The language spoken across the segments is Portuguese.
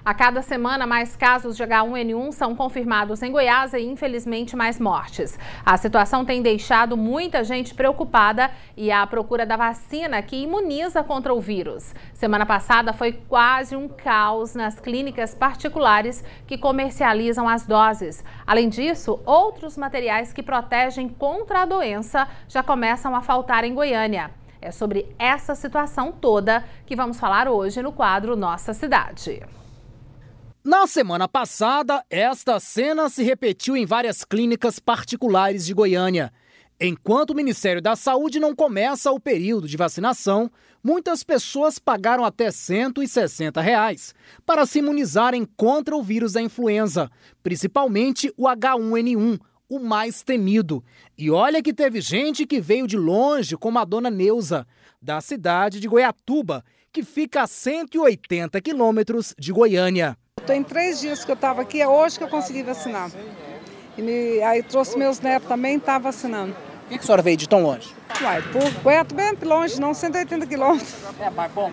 A cada semana, mais casos de H1N1 são confirmados em Goiás e, infelizmente, mais mortes. A situação tem deixado muita gente preocupada e à procura da vacina que imuniza contra o vírus. Semana passada foi quase um caos nas clínicas particulares que comercializam as doses. Além disso, outros materiais que protegem contra a doença já começam a faltar em Goiânia. É sobre essa situação toda que vamos falar hoje no quadro Nossa Cidade. Na semana passada, esta cena se repetiu em várias clínicas particulares de Goiânia. Enquanto o Ministério da Saúde não começa o período de vacinação, muitas pessoas pagaram até R$ 160 para se imunizarem contra o vírus da influenza, principalmente o H1N1, o mais temido. E olha que teve gente que veio de longe, como a dona Neuza, da cidade de Goiatuba, que fica a 180 quilômetros de Goiânia. Tem 3 dias que eu estava aqui, é hoje que eu consegui vacinar. Aí trouxe meus netos também, tá vacinando. Por que a senhora veio de tão longe? Uai, por Goiatuba é bem longe, não, 180 quilômetros.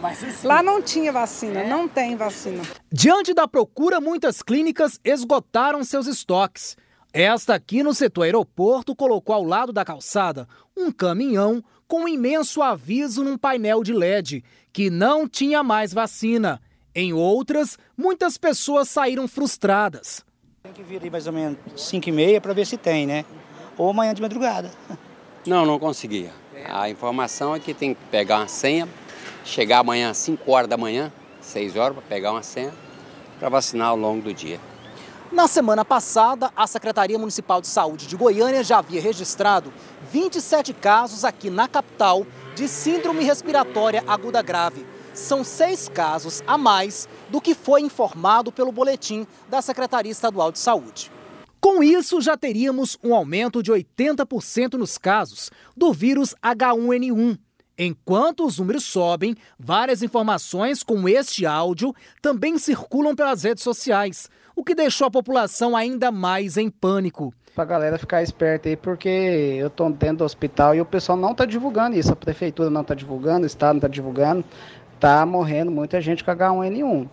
Mas lá não tinha vacina, não tem vacina. Diante da procura, muitas clínicas esgotaram seus estoques. Esta aqui no setor aeroporto colocou ao lado da calçada um caminhão com um imenso aviso num painel de LED que não tinha mais vacina. Em outras, muitas pessoas saíram frustradas. Tem que vir aí mais ou menos 5h30 para ver se tem, né? Ou amanhã de madrugada. Não conseguia. A informação é que tem que pegar uma senha, chegar amanhã às 5 horas da manhã, 6 horas, para pegar uma senha, para vacinar ao longo do dia. Na semana passada, a Secretaria Municipal de Saúde de Goiânia já havia registrado 27 casos aqui na capital de síndrome respiratória aguda grave. São 6 casos a mais do que foi informado pelo boletim da Secretaria Estadual de Saúde. Com isso, já teríamos um aumento de 80% nos casos do vírus H1N1. Enquanto os números sobem, várias informações como este áudio também circulam pelas redes sociais, o que deixou a população ainda mais em pânico. Pra galera ficar esperta aí, porque eu tô dentro do hospital e o pessoal não tá divulgando isso, a prefeitura não tá divulgando, o estado não tá divulgando. Tá morrendo muita gente com H1N1.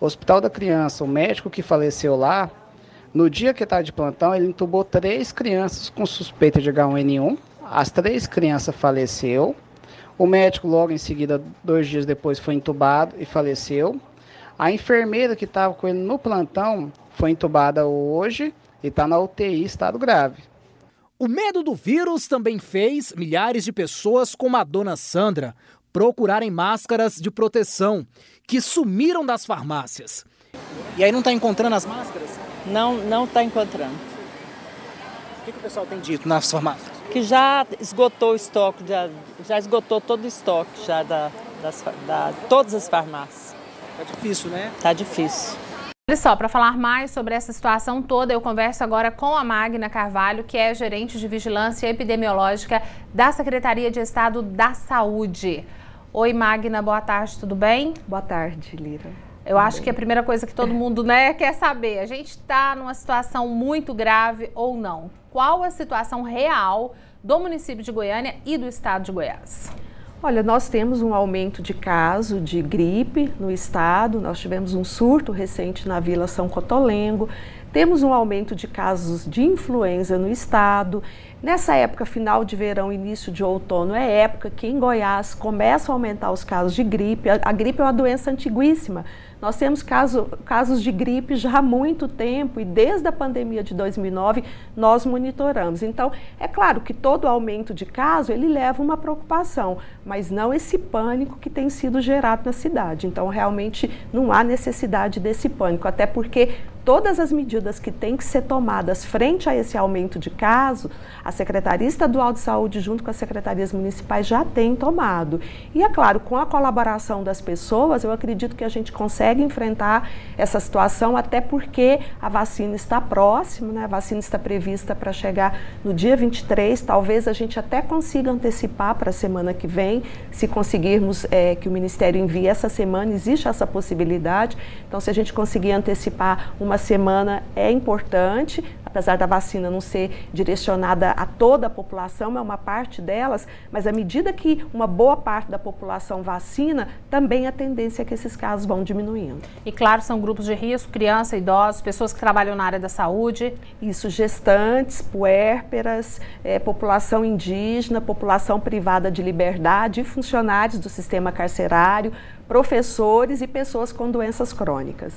O Hospital da Criança, o médico que faleceu lá, no dia que estava de plantão, ele entubou 3 crianças com suspeita de H1N1. As 3 crianças faleceram. O médico, logo em seguida, 2 dias depois, foi entubado e faleceu. A enfermeira que estava com ele no plantão foi entubada hoje e está na UTI, estado grave. O medo do vírus também fez milhares de pessoas, como a dona Sandra, procurarem máscaras de proteção, que sumiram das farmácias. E aí não está encontrando as máscaras? Não está encontrando. O que o pessoal tem dito nas farmácias? Que já esgotou o estoque, já esgotou todo o estoque já todas as farmácias. Tá difícil, né? Tá difícil. Olha só, para falar mais sobre essa situação toda, eu converso agora com a Magna Carvalho, que é gerente de Vigilância Epidemiológica da Secretaria de Estado da Saúde. Oi, Magna, boa tarde, tudo bem? Boa tarde, Lira. Eu acho que a primeira coisa que todo mundo quer saber, a gente está numa situação muito grave ou não? Qual a situação real do município de Goiânia e do estado de Goiás? Olha, nós temos um aumento de caso de gripe no estado, nós tivemos um surto recente na Vila São Cotolengo, temos um aumento de casos de influenza no estado. Nessa época, final de verão, início de outono, é época que em Goiás começam a aumentar os casos de gripe. A gripe é uma doença antiguíssima. Nós temos casos de gripe já há muito tempo e desde a pandemia de 2009 nós monitoramos. Então, é claro que todo aumento de caso ele leva uma preocupação, mas não esse pânico que tem sido gerado na cidade. Então, realmente não há necessidade desse pânico, até porque todas as medidas que têm que ser tomadas frente a esse aumento de casos, a Secretaria Estadual de Saúde, junto com as secretarias municipais, já tem tomado. E, é claro, com a colaboração das pessoas, eu acredito que a gente consegue enfrentar essa situação, até porque a vacina está próxima, né? A vacina está prevista para chegar no dia 23, talvez a gente até consiga antecipar para a semana que vem, se conseguirmos que o Ministério envie essa semana, existe essa possibilidade. Então, se a gente conseguir antecipar uma semana, é importante. apesar da vacina não ser direcionada a toda a população, é uma parte delas, mas à medida que uma boa parte da população vacina, também a tendência é que esses casos vão diminuindo. E claro, são grupos de risco, criança, idosos, pessoas que trabalham na área da saúde. Isso, gestantes, puérperas, população indígena, população privada de liberdade, funcionários do sistema carcerário, professores e pessoas com doenças crônicas.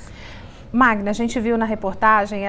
Magna, a gente viu na reportagem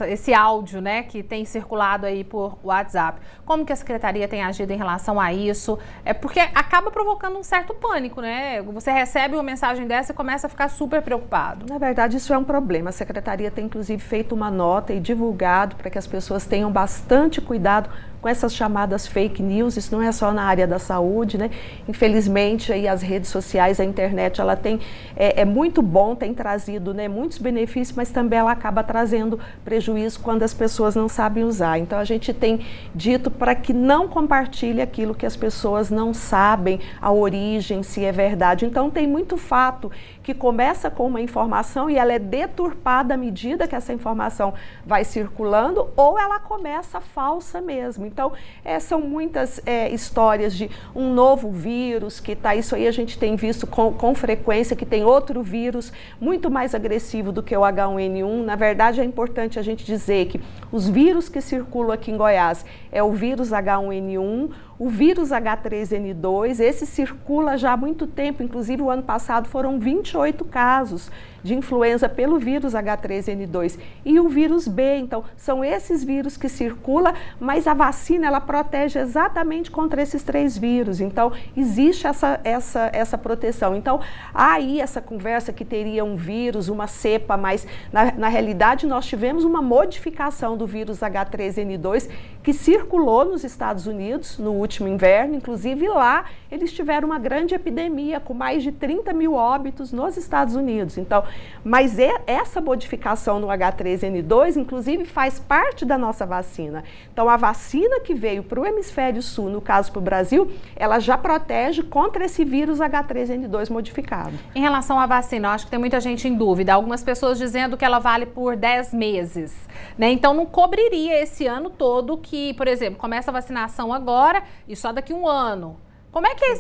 esse áudio, né, que tem circulado aí por WhatsApp. Como que a Secretaria tem agido em relação a isso? É porque acaba provocando um certo pânico, né? Você recebe uma mensagem dessa e começa a ficar super preocupado. Na verdade, isso é um problema. A Secretaria tem, inclusive, feito uma nota e divulgado para que as pessoas tenham bastante cuidado com essas chamadas fake news. Isso não é só na área da saúde, né? Infelizmente, aí as redes sociais, a internet, ela tem, é muito bom, tem trazido, né, muitos benefícios, mas também ela acaba trazendo prejuízo quando as pessoas não sabem usar. Então, a gente tem dito para que não compartilhe aquilo que as pessoas não sabem a origem, se é verdade. Então, tem muito fato que começa com uma informação e ela é deturpada à medida que essa informação vai circulando, ou ela começa falsa mesmo. Então, são muitas histórias de um novo vírus, que tá, isso aí a gente tem visto com frequência, que tem outro vírus muito mais agressivo do que o H1N1. Na verdade, é importante a gente dizer que os vírus que circulam aqui em Goiás é o vírus H1N1, o vírus H3N2, esse circula já há muito tempo, inclusive o ano passado foram 28 casos de influenza pelo vírus H3N2 e o vírus B. Então, são esses vírus que circulam, mas a vacina, ela protege exatamente contra esses 3 vírus. Então, existe essa proteção. Então, há aí essa conversa que teria um vírus, uma cepa, mas na realidade nós tivemos uma modificação do vírus H3N2 que circulou nos Estados Unidos no último inverno, inclusive lá eles tiveram uma grande epidemia com mais de 30 mil óbitos nos Estados Unidos. Então, mas essa modificação no H3N2, inclusive, faz parte da nossa vacina. Então, a vacina que veio para o hemisfério sul, no caso para o Brasil, ela já protege contra esse vírus H3N2 modificado. Em relação à vacina, eu acho que tem muita gente em dúvida. Algumas pessoas dizendo que ela vale por 10 meses, né? Então, não cobriria esse ano todo que, por exemplo, começa a vacinação agora e só daqui um ano. Como é que é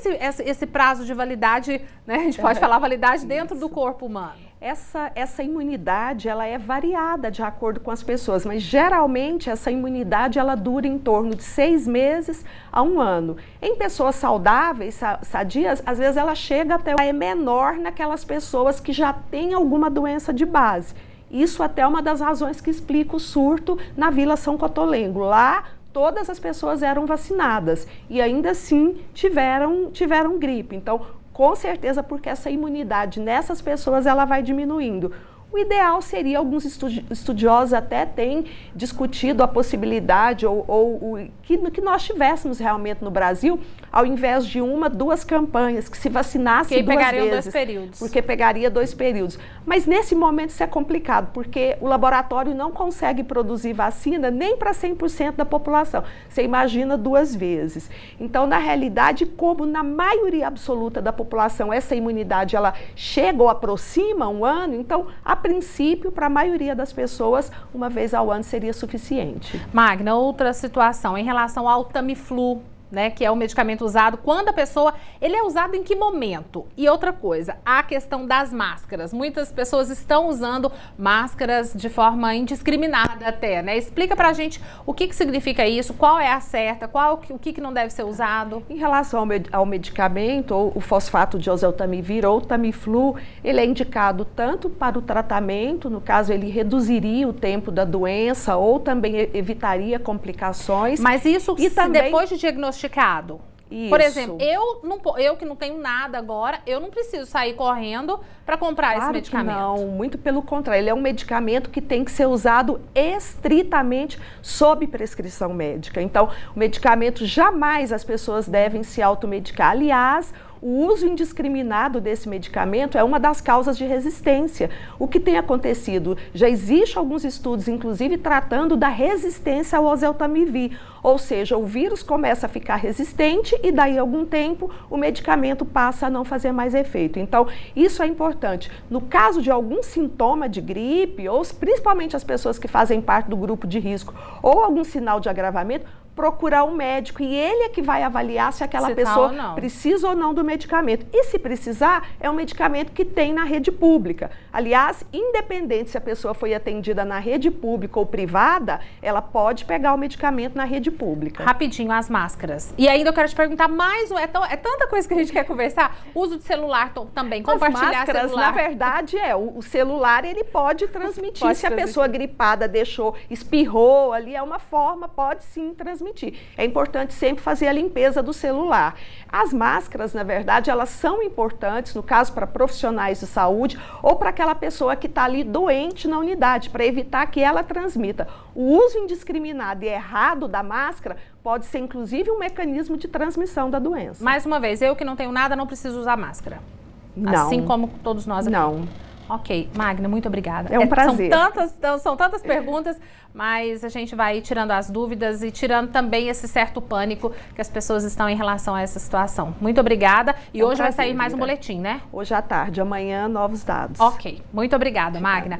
esse prazo de validade, né? A gente pode falar validade dentro do corpo humano? Essa imunidade, ela é variada de acordo com as pessoas, mas geralmente essa imunidade, ela dura em torno de 6 meses a 1 ano. Em pessoas saudáveis, sadias, às vezes ela chega até, é menor naquelas pessoas que já têm alguma doença de base. Isso até é uma das razões que explica o surto na Vila São Cotolengo. Lá, todas as pessoas eram vacinadas e ainda assim tiveram gripe. Então, com certeza, porque essa imunidade nessas pessoas ela vai diminuindo. O ideal seria, alguns estudiosos até têm discutido a possibilidade que nós tivéssemos realmente no Brasil, ao invés de 1, 2 campanhas, que se vacinasse 2 vezes. Porque pegariam 2 períodos. Porque pegaria 2 períodos. Mas nesse momento isso é complicado, porque o laboratório não consegue produzir vacina nem para 100% da população. Você imagina 2 vezes. Então, na realidade, como na maioria absoluta da população essa imunidade ela chega ou aproxima 1 ano, então, a princípio, para a maioria das pessoas, 1 vez ao ano seria suficiente. Magna, outra situação em relação ao Tamiflu, né, que é o medicamento usado quando a pessoa... Ele é usado em que momento? E outra coisa, a questão das máscaras. Muitas pessoas estão usando máscaras de forma indiscriminada até, né? Explica pra gente o que significa isso, qual é a certa, o que não deve ser usado. Em relação ao medicamento, ou o fosfato de oseltamivir ou Tamiflu, ele é indicado tanto para o tratamento, no caso ele reduziria o tempo da doença ou também evitaria complicações. Mas isso e também, depois de diagnosticado. Isso. Por exemplo, eu que não tenho nada agora, eu não preciso sair correndo para comprar esse medicamento. Não, muito pelo contrário. Ele é um medicamento que tem que ser usado estritamente sob prescrição médica. Então, o medicamento jamais as pessoas devem se automedicar. Aliás, o uso indiscriminado desse medicamento é uma das causas de resistência. O que tem acontecido? Já existe alguns estudos, inclusive, tratando da resistência ao oseltamivir, ou seja, o vírus começa a ficar resistente e daí a algum tempo o medicamento passa a não fazer mais efeito. Então, isso é importante. No caso de algum sintoma de gripe, ou principalmente as pessoas que fazem parte do grupo de risco, ou algum sinal de agravamento, procurar um médico e ele é que vai avaliar se aquela pessoa precisa ou não do medicamento. E se precisar, é um medicamento que tem na rede pública. Aliás, independente se a pessoa foi atendida na rede pública ou privada, ela pode pegar o medicamento na rede pública. Rapidinho, as máscaras. E ainda eu quero te perguntar mais, é tanta coisa que a gente quer conversar, uso de celular também, compartilhar máscaras, celular. Na verdade, o celular ele pode transmitir. Se a pessoa gripada deixou, espirrou ali, é uma forma, pode sim transmitir. É importante sempre fazer a limpeza do celular. As máscaras, na verdade, elas são importantes, no caso, para profissionais de saúde ou para aquela pessoa que está ali doente na unidade, para evitar que ela transmita. O uso indiscriminado e errado da máscara pode ser, inclusive, um mecanismo de transmissão da doença. Mais uma vez, eu que não tenho nada, não preciso usar máscara. Não. Assim como todos nós aqui. Não. Ok, Magna, muito obrigada. É um prazer. São tantas perguntas, mas a gente vai tirando as dúvidas e tirando também esse certo pânico que as pessoas estão em relação a essa situação. Muito obrigada. E hoje vai sair mais um boletim, né? Hoje à tarde, amanhã, novos dados. Ok, muito obrigada, Magna.